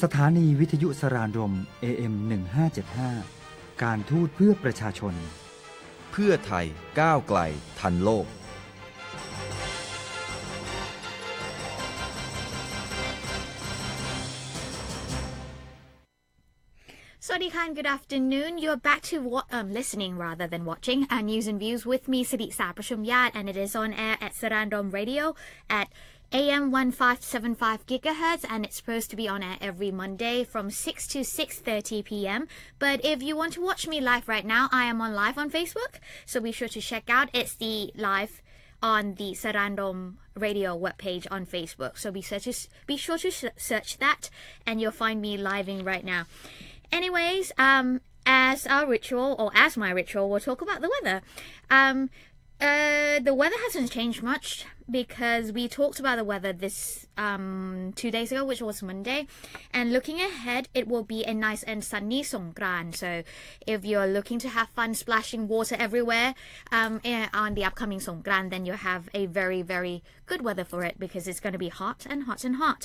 สถานีวิทยุสรานรม AM 1575การทูตเพื่อประชาชนเพื่อไทยก้าวไกลทันโลกSawasdee good afternoon. You're back to listening rather than watching News and Views with me, Srița Mญาต and it is on air at Saraญรม Radio at AM 1575 gigahertz, and it's supposed to be on air every Monday from 6 to 6:30 p.m. But if you want to watch me live right now, I am on live on Facebook, so be sure to check out. It's the live on the Saraญรม Radio webpage on Facebook. So be sure to search that, and you'll find me living right now. Anyways, as our ritual, or as my ritual, we'll talk about the weather. The weather hasn't changed much because we talked about the weather this 2 days ago, which was Monday. And looking ahead, it will be a nice and sunny Songkran. So if you're looking to have fun splashing water everywhere on the upcoming Songkran, then you have a very, very good weather for it because it's going to be hot and hot and hot.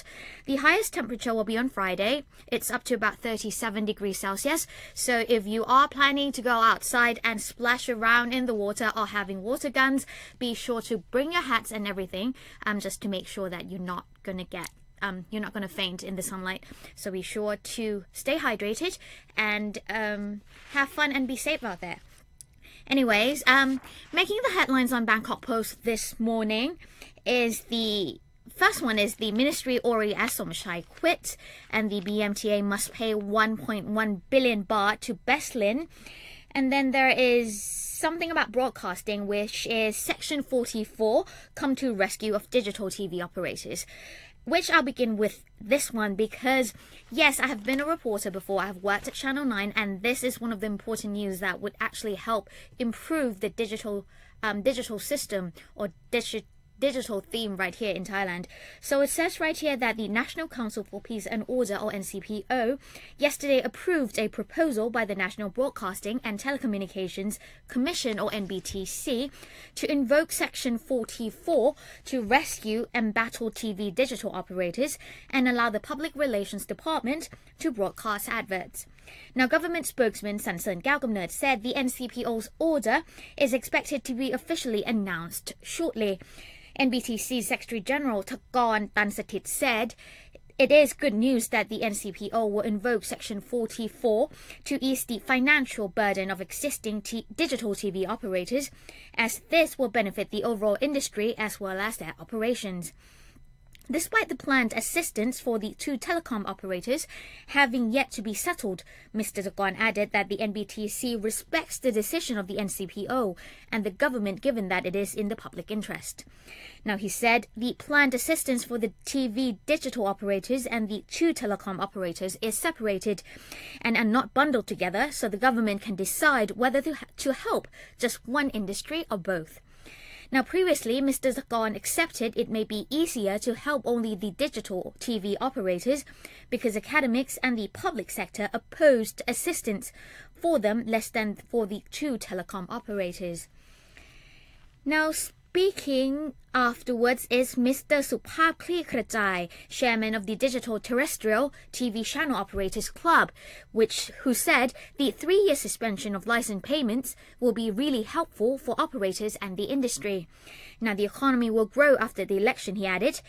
The highest temperature will be on Friday. It's up to about 37 degrees Celsius. So if you are planning to go outside and splash around in the water or having water guns, be sure to bring your hats and everything just to make sure that you're not going to faint in the sunlight. So be sure to stay hydrated and have fun and be safe out there. Anyways, making the headlines on Bangkok Post this morning is the first one is the Ministry Ori Somchai quit, and the BMTA must pay 1.1 billion baht to Beslin. And then there is something about broadcasting, which is Section 44, come to rescue of digital TV operators. Which I'll begin with this one because, yes, I have been a reporter before. I have worked at Channel 9, and this is one of the important news that would actually help improve the digital system or digital theme right here in Thailand. So it says right here that the National Council for Peace and Order, or NCPO, yesterday approved a proposal by the National Broadcasting and Telecommunications Commission, or NBTC, to invoke Section 44 to rescue embattled TV digital operators and allow the Public Relations Department to broadcast adverts. Now, government spokesman Sansern Gaogamnerd said the NCPO's order is expected to be officially announced shortly. NBTC Secretary General Thakon Tansathit said it is good news that the NCPO will invoke Section 44 to ease the financial burden of existing digital TV operators, as this will benefit the overall industry as well as their operations. Despite the planned assistance for the two telecom operators having yet to be settled, Mr. Thakon added that the NBTC respects the decision of the NCPO and the government given that it is in the public interest. Now, he said the planned assistance for the TV digital operators and the two telecom operators is separated and are not bundled together, so the government can decide whether to help just one industry or both. Now, previously, Mr. Thakon accepted it may be easier to help only the digital TV operators because academics and the public sector opposed assistance for them less than for the two telecom operators. Now, speaking afterwards is Mr. Suphap Klikhrajai, chairman of the Digital Terrestrial TV Channel Operators Club, who said the 3-year suspension of license payments will be really helpful for operators and the industry. Now, the economy will grow after the election, he added,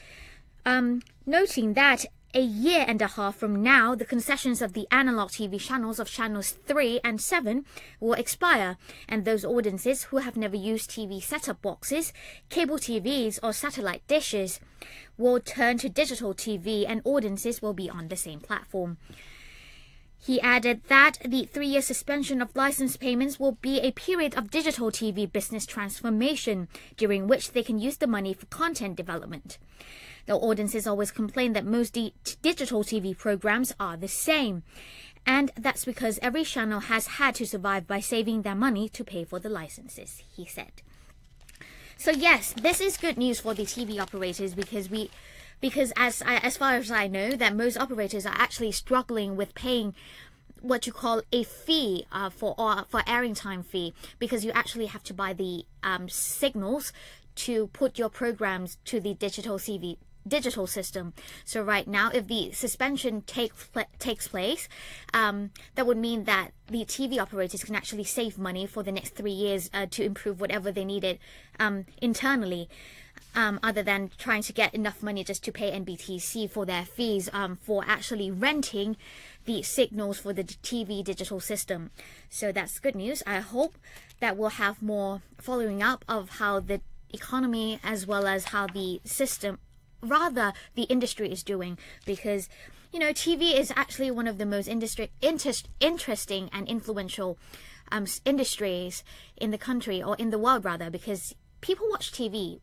noting that a year and a half from now, the concessions of the analog TV channels of channels 3 and 7 will expire, and those audiences who have never used TV set-up boxes, cable TVs or satellite dishes will turn to digital TV, and audiences will be on the same platform. He added that the 3-year suspension of license payments will be a period of digital TV business transformation, during which they can use the money for content development. The audiences always complain that most digital TV programs are the same, and that's because every channel has had to survive by saving their money to pay for the licenses, he said. So yes, this is good news for the TV operators because as far as I know, that most operators are actually struggling with paying what you call a fee for airing time fee, because you actually have to buy the signals to put your programs to the digital digital system. So right now, if the suspension takes place, that would mean that the TV operators can actually save money for the next 3 years to improve whatever they needed internally. Other than trying to get enough money just to pay NBTC for their fees for actually renting the signals for the TV digital system. So that's good news. I hope that we'll have more following up of how the economy as well as how the system, rather the industry is doing, because TV is actually one of the most interesting and influential industries in the country, or in the world rather, because people watch TV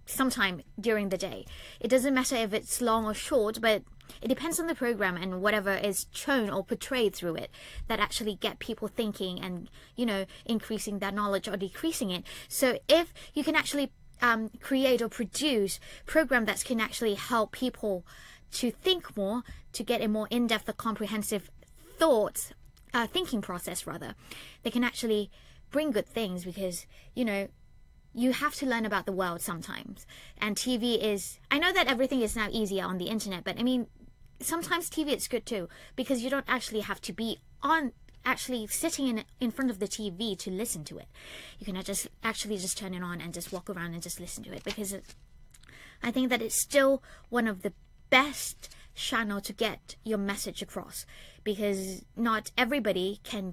sometime during the day. It doesn't matter if it's long or short, but it depends on the program and whatever is shown or portrayed through it that actually get people thinking and increasing their knowledge or decreasing it. So if you can actually create or produce program that can actually help people to think more, to get a more in-depth or comprehensive thinking process rather, they can actually bring good things, because you have to learn about the world sometimes. And TV is, I know that everything is now easier on the internet, but I mean, sometimes TV is good too, because you don't actually have to be actually sitting in front of the TV to listen to it. You can just turn it on and just walk around and just listen to it, because I think that it's still one of the best channel to get your message across, because not everybody can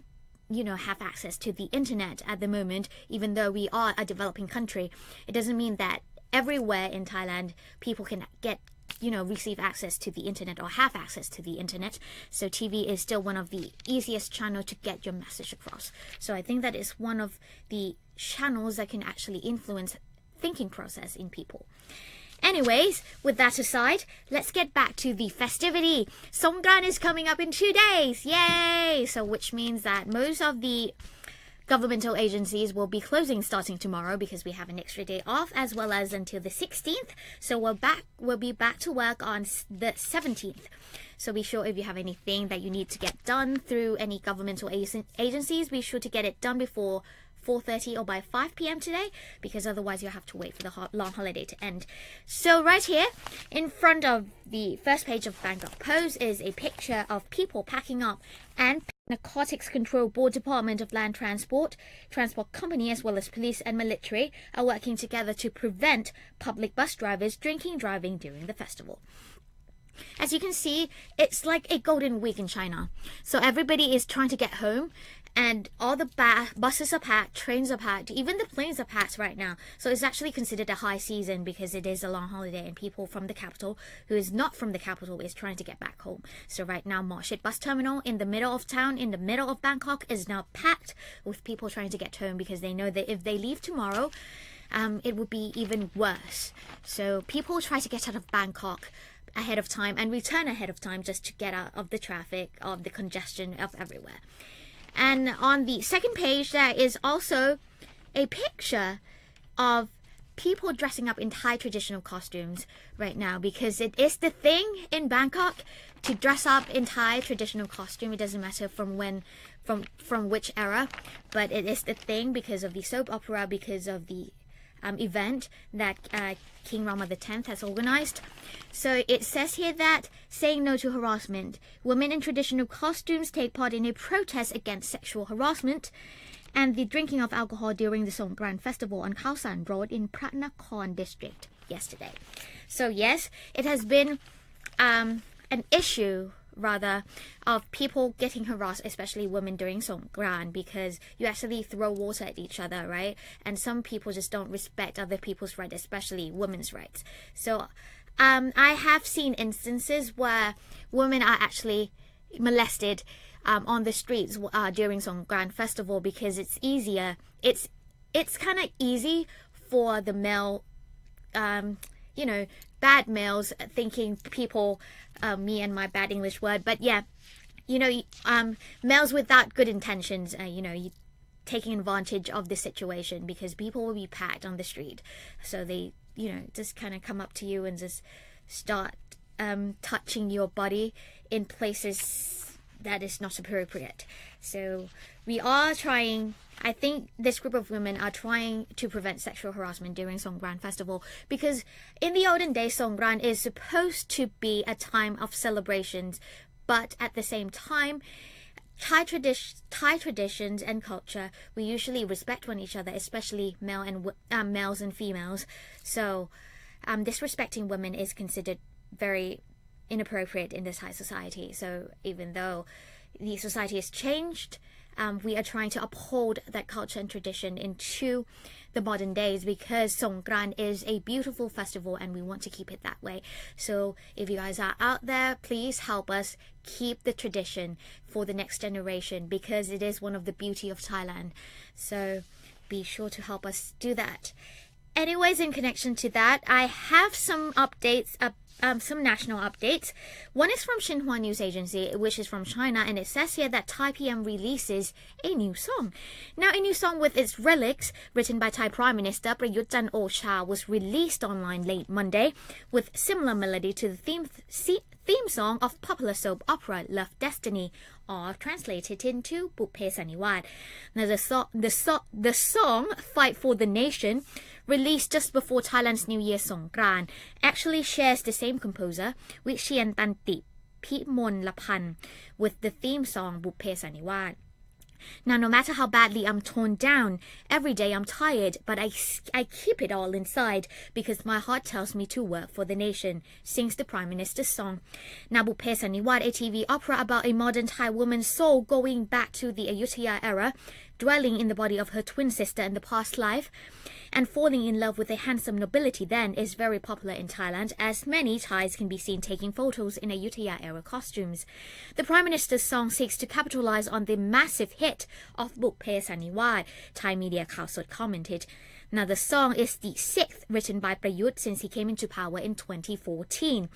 have access to the internet at the moment. Even though we are a developing country, it doesn't mean that everywhere in Thailand people can get receive access to the internet or have access to the internet. So TV is still one of the easiest channel to get your message across. So I think that is one of the channels that can actually influence thinking process in people. Anyways, with that aside, let's get back to the festivity. Songkran is coming up in 2 days. Yay! So which means that most of the governmental agencies will be closing starting tomorrow, because we have an extra day off, as well as until the 16th. So we'll be back to work on the 17th. So be sure, if you have anything that you need to get done through any governmental agencies, be sure to get it done before 4:30 or by 5 p.m. today, because otherwise you'll have to wait for the long holiday to end. So right here in front of the first page of Bangkok Post is a picture of people packing up, and Narcotics Control Board, Department of Land Transport Company, as well as police and military are working together to prevent public bus drivers driving during the festival. As you can see, it's like a golden week in China. So everybody is trying to get home, and all the buses are packed, trains are packed, even the planes are packed right now. So it's actually considered a high season, because it is a long holiday, and people from the capital who is not from the capital is trying to get back home. So right now, Moshit bus terminal in the middle of town, in the middle of Bangkok, is now packed with people trying to get home, because they know that if they leave tomorrow, it would be even worse. So people try to get out of Bangkok ahead of time and return ahead of time, just to get out of the traffic, of the congestion of everywhere. And on the second page, there is also a picture of people dressing up in Thai traditional costumes right now, because it is the thing in Bangkok to dress up in Thai traditional costume. It doesn't matter from which era, but it is the thing because of the soap opera, because of the event that King Rama X has organized. So it says here that, saying no to harassment, women in traditional costumes take part in a protest against sexual harassment and the drinking of alcohol during the Songkran festival on Khao San Road in Phra Nakhon district yesterday. So yes, it has been an issue rather of people getting harassed, especially women during Songkran, because you actually throw water at each other, right? And some people just don't respect other people's rights, especially women's rights. So I have seen instances where women are actually molested on the streets during Songkran festival, because it's easier. It's kind of easy for the male, bad males thinking people, me and my bad English word, but yeah, males without good intentions, taking advantage of the situation, because people will be packed on the street. So they, just kind of come up to you and just start touching your body in places that is not appropriate. So we are trying, I think this group of women are trying to prevent sexual harassment during Songkran festival because in the olden days, Songkran is supposed to be a time of celebrations, but at the same time, Thai traditions and culture, we usually respect one each other, especially males and females. So disrespecting women is considered very inappropriate in this Thai society. So even though the society has changed, we are trying to uphold that culture and tradition into the modern days because Songkran is a beautiful festival and we want to keep it that way. So if you guys are out there, please help us keep the tradition for the next generation because it is one of the beauty of Thailand. So be sure to help us do that. Anyways, in connection to that, I have some updates, some national updates. One is from Xinhua News Agency, which is from China, and it says here that Thai PM releases a new song. Now, a new song with its lyrics, written by Thai Prime Minister Prayut Chan-o-cha, was released online late Monday, with similar melody to the theme song of popular soap opera Love Destiny, or translated into Bupphe Saniwat. Now, the song Fight for the Nation, released just before Thailand's New Year Songkran, actually shares the same composer, Vichian Tanti Pimon with the theme song Bupphe Saniwat. Now, no matter how badly I'm torn down, every day I'm tired, but I keep it all inside because my heart tells me to work for the nation, sings the Prime Minister's song. Now, Bupphe Saniwat, a TV opera about a modern Thai woman's soul going back to the Ayutthaya era, dwelling in the body of her twin sister in the past life, and falling in love with a handsome nobility then is very popular in Thailand, as many Thais can be seen taking photos in Ayutthaya-era costumes. The Prime Minister's song seeks to capitalize on the massive hit of Bupphe Saniwat, Thai media Khao Sot commented. Now, the song is the sixth written by Prayut since he came into power in 2014.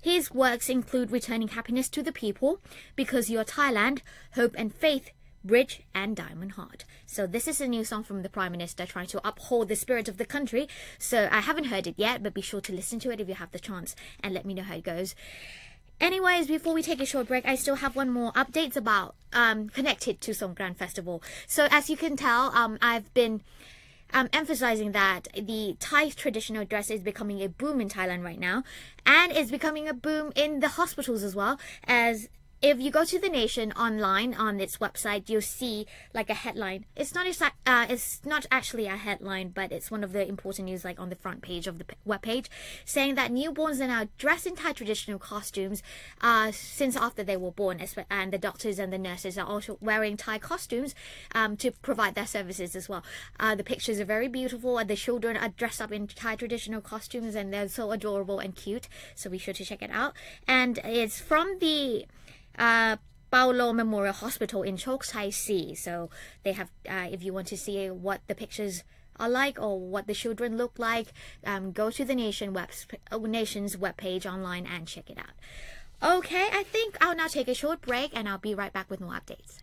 His works include Returning Happiness to the People, Because You're Thailand, Hope and Faith, Bridge and Diamond Heart. So this is a new song from the Prime Minister trying to uphold the spirit of the country. So I haven't heard it yet, but be sure to listen to it if you have the chance and let me know how it goes. Anyways, before we take a short break, I still have one more updates about connected to Songkran Festival. So as you can tell, I've been emphasizing that the Thai traditional dress is becoming a boom in Thailand right now, and it's becoming a boom in the hospitals as well. As if you go to The Nation online on its website, you'll see like a headline. It's not actually a headline, but it's one of the important news, like on the front page of the webpage, saying that newborns are now dressed in Thai traditional costumes since after they were born, and the doctors and the nurses are also wearing Thai costumes to provide their services as well. The pictures are very beautiful, and the children are dressed up in Thai traditional costumes, and they're so adorable and cute. So be sure to check it out. And it's from the Paulo Memorial Hospital in Chok Chai Si. So they have, if you want to see what the pictures are like or what the children look like, go to the Nation's webpage online and check it out. Okay, I think I'll now take a short break and I'll be right back with more updates.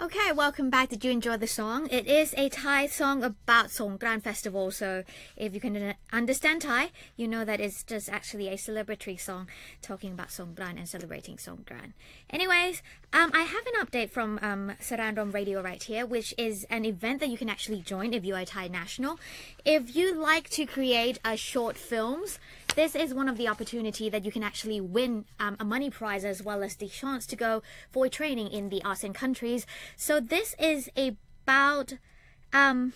Okay, welcome back. Did you enjoy the song? It is a Thai song about Songkran festival, so if you can understand Thai, you know that it's just actually a celebratory song talking about Songkran and celebrating Songkran. Anyways, I have an update from Saraญรม Radio right here, which is an event that you can actually join if you are Thai national. If you like to create short films, this is one of the opportunity that you can actually win a money prize as well as the chance to go for training in the ASEAN countries. So this is about I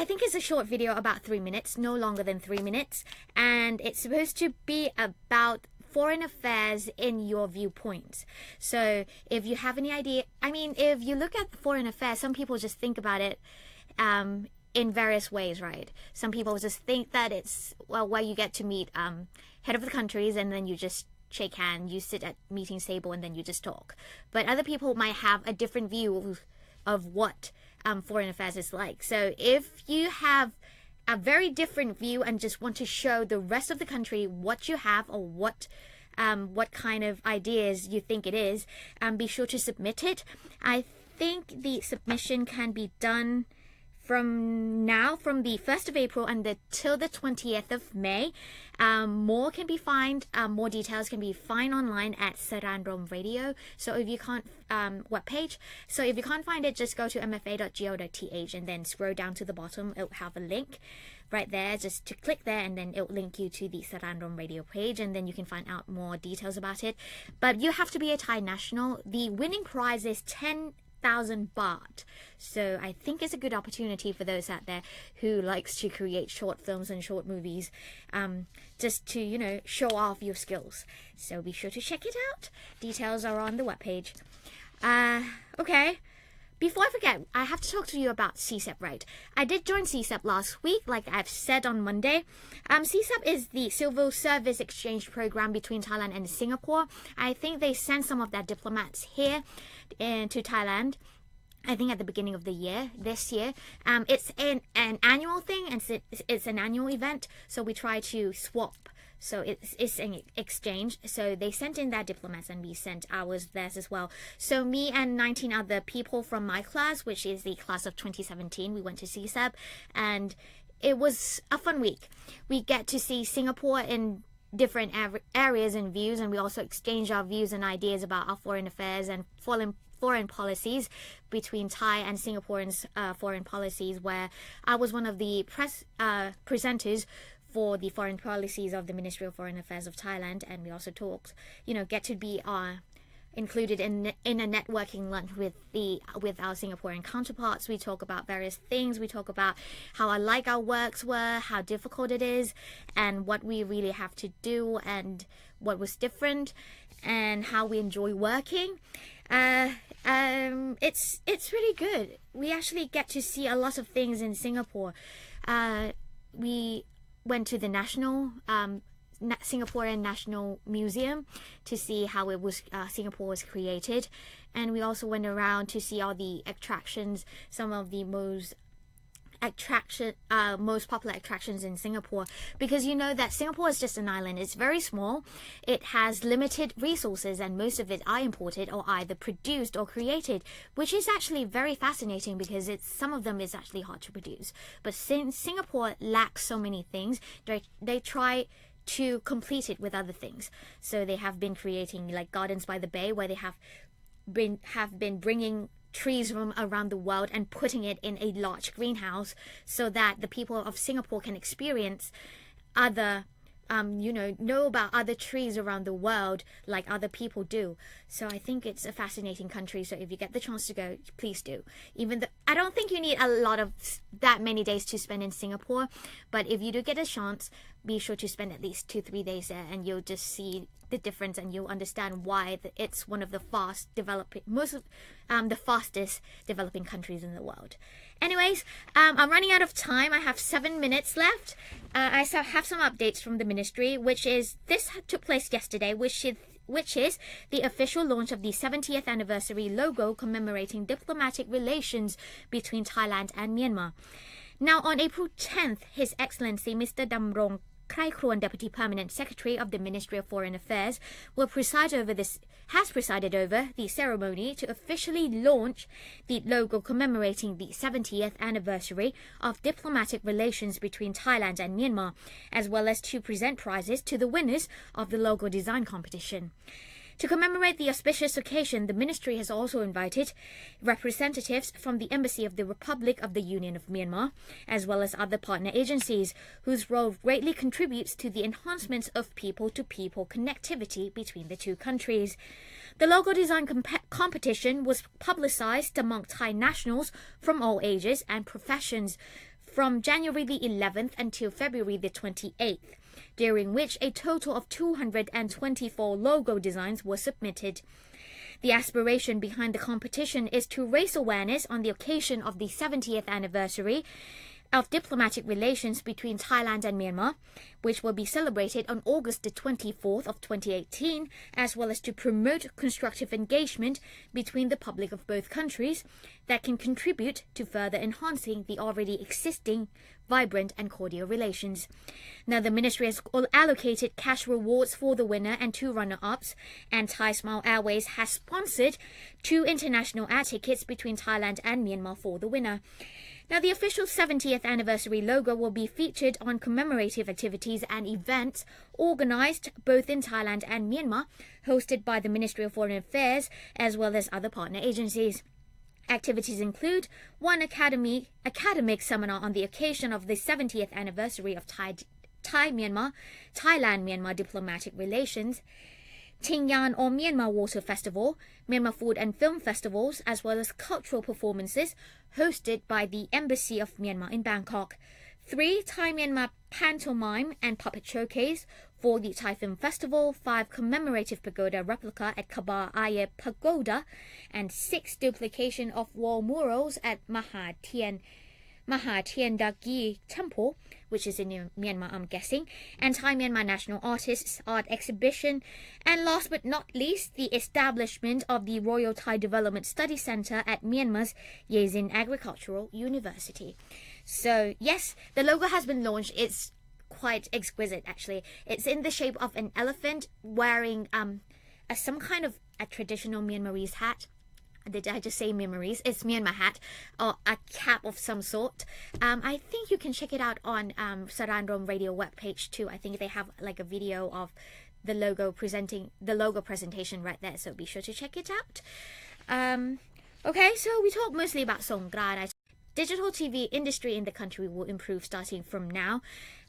think it's a short video about 3 minutes, no longer than 3 minutes, and it's supposed to be about foreign affairs in your viewpoints. So if you have any idea, I mean, if you look at foreign affairs, some people just think about it in various ways, right? Some people just think that it's, well, where you get to meet head of the countries and then you just shake hands, you sit at meeting table and then you just talk. But other people might have a different view of what foreign affairs is like. So if you have a very different view and just want to show the rest of the country what you have or what kind of ideas you think it is, be sure to submit it. I think the submission can be done from the 1st of April until the 20th of May. More can be found, more details can be found online at Saraญรม Radio. So if you can't, webpage. So if you can't find it, just go to mfa.go.th and then scroll down to the bottom. It'll have a link right there, just to click there, and then it'll link you to the Saraญรม Radio page, and then you can find out more details about it. But you have to be a Thai national. The winning prize is 10,000 baht. So I think it's a good opportunity for those out there who likes to create short films and short movies, just to, you know, show off your skills. So be sure to check it out. Details are on the webpage. Okay. Before I forget, I have to talk to you about CSEP, right? I did join CSEP last week, like I've said on Monday. CSEP is the Civil Service Exchange Program between Thailand and Singapore. I think they sent some of their diplomats here to Thailand, I think at the beginning of the year, this year. It's an annual thing, and it's an annual event, so we try to swap. So it's an exchange. So they sent in their diplomats and we sent ours theirs as well. So me and 19 other people from my class, which is the class of 2017, we went to CSEP, and it was a fun week. We get to see Singapore in different areas and views, and we also exchange our views and ideas about our foreign affairs and foreign policies between Thai and Singaporeans' foreign policies, where I was one of the presenters for the foreign policies of the Ministry of Foreign Affairs of Thailand, and we also talked, get to be included in a networking lunch with our Singaporean counterparts. We talk about various things. We talk about how alike our works were, how difficult it is, and what we really have to do, and what was different, and how we enjoy working. It's really good. We actually get to see a lot of things in Singapore. We went to the Singaporean National Museum to see how it was Singapore was created, and we also went around to see all the attractions, some of the most popular attractions in Singapore, because you know that Singapore is just an island. It's very small. It has limited resources, and most of it are imported or either produced or created, which is actually very fascinating because some of them is actually hard to produce. But since Singapore lacks so many things, they try to complete it with other things. So they have been creating like gardens by the bay, where they have been bringing trees from around the world and putting it in a large greenhouse so that the people of Singapore can experience other know about other trees around the world like other people do. So I think it's a fascinating country. So if you get the chance to go, please do. Even though I don't think you need a lot of that many days to spend in Singapore, but if you do get a chance, be sure to spend at least 2-3 days there, and you'll just see the difference, and you'll understand why it's one of the fastest developing countries in the world. Anyways, I'm running out of time. I have 7 minutes left. I have some updates from the ministry, this took place yesterday, which is the official launch of the 70th anniversary logo commemorating diplomatic relations between Thailand and Myanmar. Now, on April 10th, His Excellency Mr. Damrong Krai Kruan, Deputy Permanent Secretary of the Ministry of Foreign Affairs, has presided over the ceremony to officially launch the logo commemorating the 70th anniversary of diplomatic relations between Thailand and Myanmar, as well as to present prizes to the winners of the logo design competition. To commemorate the auspicious occasion, the ministry has also invited representatives from the Embassy of the Republic of the Union of Myanmar, as well as other partner agencies, whose role greatly contributes to the enhancement of people-to-people connectivity between the two countries. The logo design competition was publicized among Thai nationals from all ages and professions from January the 11th until February the 28th. During which a total of 224 logo designs were submitted. The aspiration behind the competition is to raise awareness on the occasion of the 70th anniversary of diplomatic relations between Thailand and Myanmar, which will be celebrated on August the 24th of 2018, as well as to promote constructive engagement between the public of both countries that can contribute to further enhancing the already existing vibrant and cordial relations. Now, the ministry has allocated cash rewards for the winner and 2 runner-ups, and Thai Smile Airways has sponsored 2 international air tickets between Thailand and Myanmar for the winner. Now, the official 70th anniversary logo will be featured on commemorative activities and events organized both in Thailand and Myanmar, hosted by the Ministry of Foreign Affairs as well as other partner agencies. Activities include 1 academic seminar on the occasion of the 70th anniversary of Thailand-Myanmar diplomatic relations, Tingyan or Myanmar Water Festival, Myanmar Food and Film Festivals, as well as cultural performances hosted by the Embassy of Myanmar in Bangkok. 3 Thai-Myanmar pantomime and puppet showcase, 4 the Thai Film Festival, 5 commemorative pagoda replica at Kabar Aya Pagoda, and 6 duplication of wall murals at Mahatiendagi Temple, which is in Myanmar, I'm guessing, and Thai-Myanmar National Artists Art Exhibition, and last but not least, the establishment of the Royal Thai Development Study Center at Myanmar's Yezin Agricultural University. So, yes, the logo has been launched. It's quite exquisite, actually. It's in the shape of an elephant wearing some kind of a traditional Myanmarese hat. Did I just say Myanmarese? It's Myanmar hat or a cap of some sort. I think you can check it out on Sara'n Rom Radio webpage too. I think they have like a video of the logo presentation right there. So be sure to check it out. Okay, so we talked mostly about Songkran. Digital TV industry in the country will improve starting from now.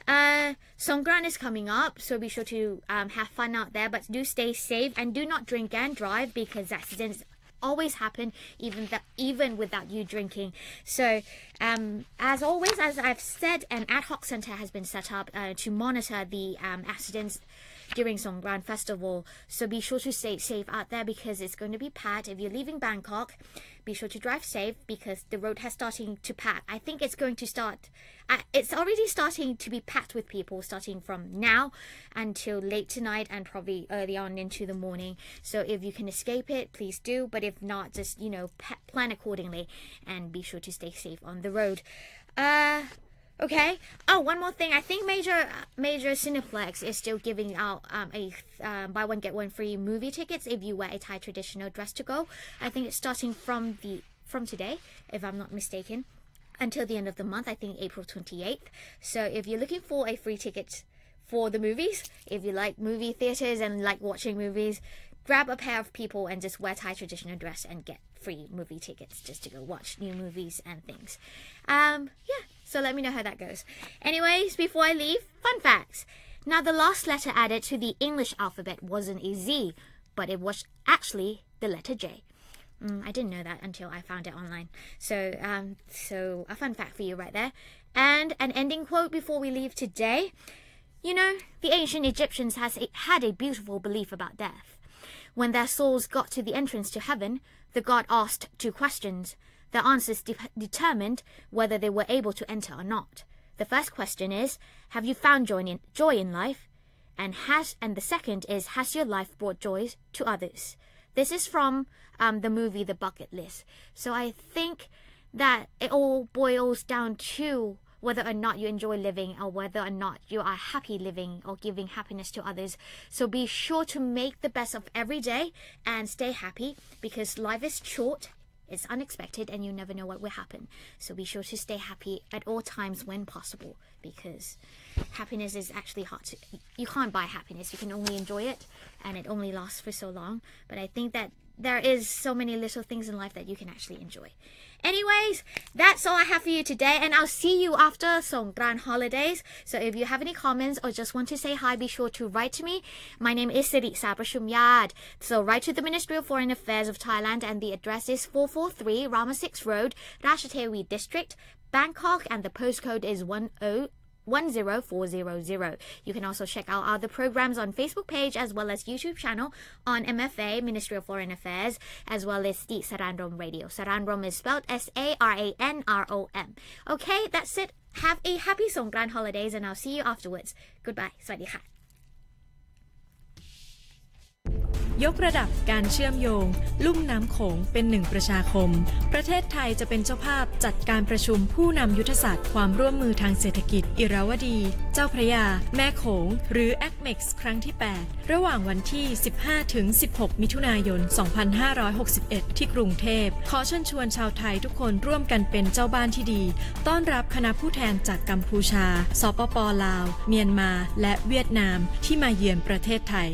Songkran is coming up, so be sure to have fun out there, but do stay safe and do not drink and drive because accidents always happen even without you drinking. So as always, as I've said, an ad hoc center has been set up to monitor the accidents during Songkran festival, so be sure to stay safe out there because it's going to be packed. If you're leaving Bangkok, be sure to drive safe because the road has starting to pack. I think it's going to start it's already starting to be packed with people starting from now until late tonight and probably early on into the morning. So if you can escape it, please do, but if not, just plan accordingly and be sure to stay safe on the road. Okay. Oh, one more thing. I think major Cineplex is still giving out a buy one get one free movie tickets if you wear a Thai traditional dress to go. I think it's starting from today, if I'm not mistaken, until the end of the month. I think April 28th. So if you're looking for a free ticket for the movies, if you like movie theaters and like watching movies, grab a pair of people and just wear Thai traditional dress and get free movie tickets just to go watch new movies and things. Yeah, so let me know how that goes. Anyways, before I leave, fun facts. Now, the last letter added to the English alphabet wasn't a Z, but it was actually the letter J. I didn't know that until I found it online. So a fun fact for you right there. And an ending quote before we leave today. The ancient Egyptians had a beautiful belief about death. When their souls got to the entrance to heaven, the god asked 2 questions. Their answers determined whether they were able to enter or not. The first question is, have you found joy in life? And the second is, has your life brought joy to others? This is from the movie The Bucket List. So I think that it all boils down to whether or not you enjoy living or whether or not you are happy living or giving happiness to others. So be sure to make the best of every day and stay happy because life is short, it's unexpected, and you never know what will happen. So be sure to stay happy at all times when possible because happiness is actually hard to... You can't buy happiness, you can only enjoy it and it only lasts for so long. But I think that there is so many little things in life that you can actually enjoy. Anyways, that's all I have for you today, and I'll see you after Songkran holidays. So if you have any comments or just want to say hi, be sure to write to me. My name is Sirisa Prashumyad. So write to the Ministry of Foreign Affairs of Thailand, and the address is 443 Rama 6 Road, Ratchathewi District, Bangkok, and the postcode is 10400. You can also check out other programs on Facebook page as well as YouTube channel on MFA, Ministry of Foreign Affairs, as well as the Sara'n Rom Radio. Sara'n Rom is spelled SARANROM. Okay, that's it. Have a happy Songkran holidays and I'll see you afterwards. Goodbye. สวัสดีค่ะ ยกระดับการเชื่อมโยงลุ่มน้ำโขงเป็นหนึ่งประชาคมประเทศไทยจะเป็นเจ้าภาพจัดการประชุมผู้นำยุทธศาสตร์ความร่วมมือทางเศรษฐกิจอิราวดีเจ้าพระยาแม่โขงหรือ ACMEX ครั้งที่ 8 ระหว่างวันที่ 15-16 มิถุนายน 2561 ที่กรุงเทพขอเชิญชวนชาวไทยทุกคนร่วมกันเป็นเจ้าบ้านที่ดีต้อนรับคณะผู้แทนจากกัมพูชาสปป.ลาวเมียนมาและเวียดนามที่มาเยือนประเทศไทย